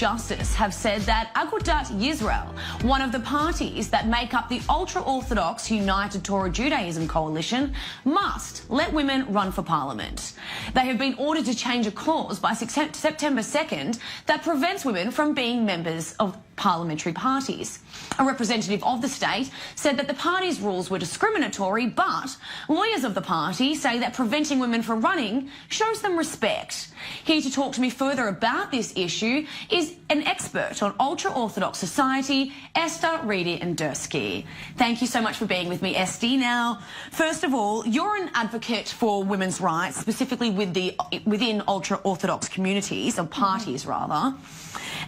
Justice have said that Agudath Yisrael, one of the parties that make up the ultra-Orthodox United Torah Judaism coalition, must let women run for parliament. They have been ordered to change a clause by September 2nd that prevents women from being members of parliamentary parties. A representative of the state said that the party's rules were discriminatory, but lawyers of the party say that preventing women from running shows them respect. Here to talk to me further about this issue is an expert on ultra-Orthodox society, Estee Rieder of Nivcharot. Thank you so much for being with me, Estee. Now, first of all, you're an advocate for women's rights, specifically within ultra-Orthodox communities, or parties rather.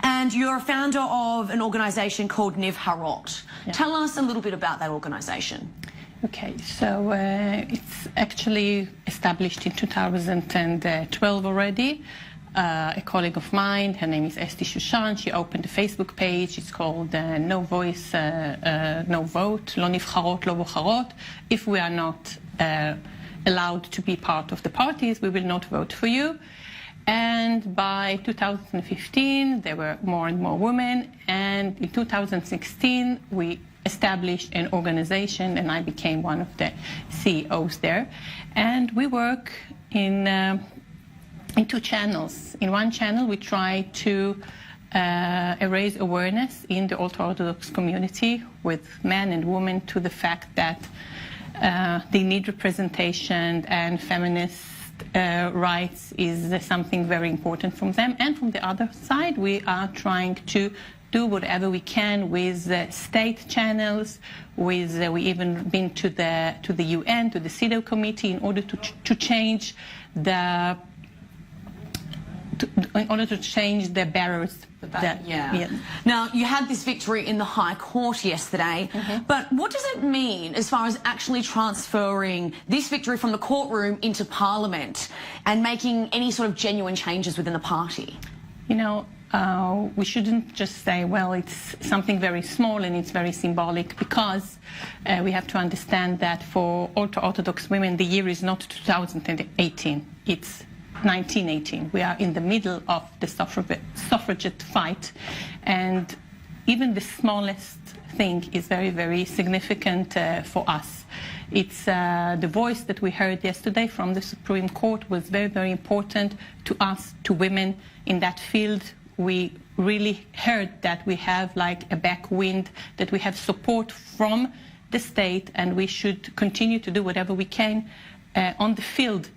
And you're a founder of an organisation called Mנבחרות. Yeah. Tell us a little bit about that organisation. Okay, so it's actually established in 2012 already. A colleague of mine, her name is Estee Rieder, she opened a Facebook page. It's called No Voice, No Vote, לא נבחרות, לא בוחרות. If we are not allowed to be part of the parties, we will not vote for you. And by 2015, there were more and more women. And in 2016, we established an organization, and I became one of the CEOs there. And we work in two channels. In one channel, we try to raise awareness in the ultra-Orthodox community with men and women to the fact that they need representation, and feminist rights is something very important from them. And from the other side, we are trying to do whatever we can with state channels. We even been to the UN, to the CEDAW committee, in order to change the barriers. Yeah. Now, you had this victory in the High Court yesterday, but what does it mean as far as actually transferring this victory from the courtroom into Parliament and making any sort of genuine changes within the party? You know, we shouldn't just say, well, it's something very small and it's very symbolic, because we have to understand that for ultra-Orthodox women, the year is not 2018, it's 1918. We are in the middle of the suffragette fight, and even the smallest thing is very, very significant for us. It's the voice that we heard yesterday from the Supreme Court was very, very important to us, to women in that field. We really heard that we have like a backwind, that we have support from the state, and we should continue to do whatever we can on the field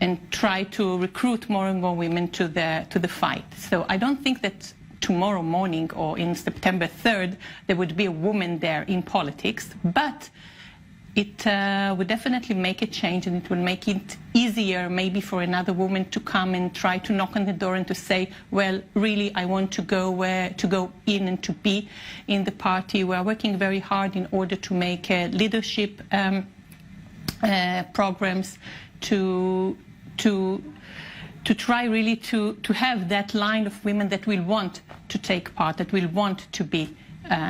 and try to recruit more and more women to the fight. So I don't think that tomorrow morning or in September 3rd there would be a woman there in politics, but it would definitely make a change, and it will make it easier maybe for another woman to come and try to knock on the door and to say, well, really, I want to go in and to be in the party. We are working very hard in order to make leadership programs to try really to have that line of women that will want to take part, that will want to be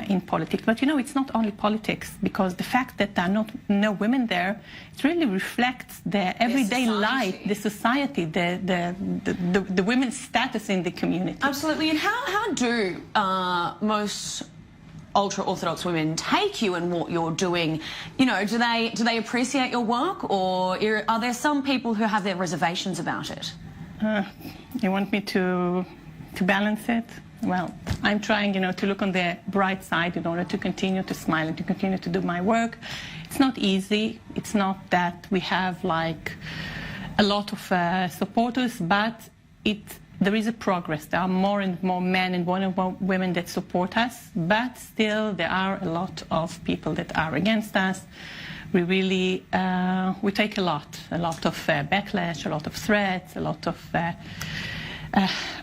in politics. But you know, it's not only politics, because the fact that there are no women there, it really reflects the everyday life, the society, the women's status in the community. Absolutely. And how do most ultra-Orthodox women take you and what you're doing? You know, do they appreciate your work, or are there some people who have their reservations about it? You want me to balance it? Well, I'm trying, you know, to look on the bright side in order to continue to smile and to continue to do my work. It's not easy. It's not that we have like a lot of supporters, but there is a progress. There are more and more men and more and more women that support us, but still there are a lot of people that are against us. We really, we take a lot of backlash, a lot of threats, a lot of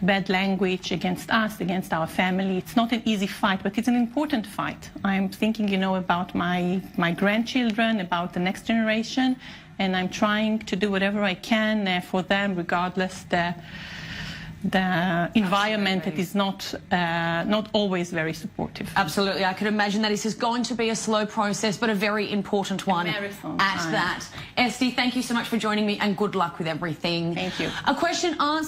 bad language against us, against our family. It's not an easy fight, but it's an important fight. I'm thinking, you know, about my grandchildren, about the next generation, and I'm trying to do whatever I can for them, regardless the environment that is not always very supportive. Absolutely. I could imagine that this is going to be a slow process, but a very important one at that. Estee, thank you so much for joining me, and good luck with everything. Thank you. A question asked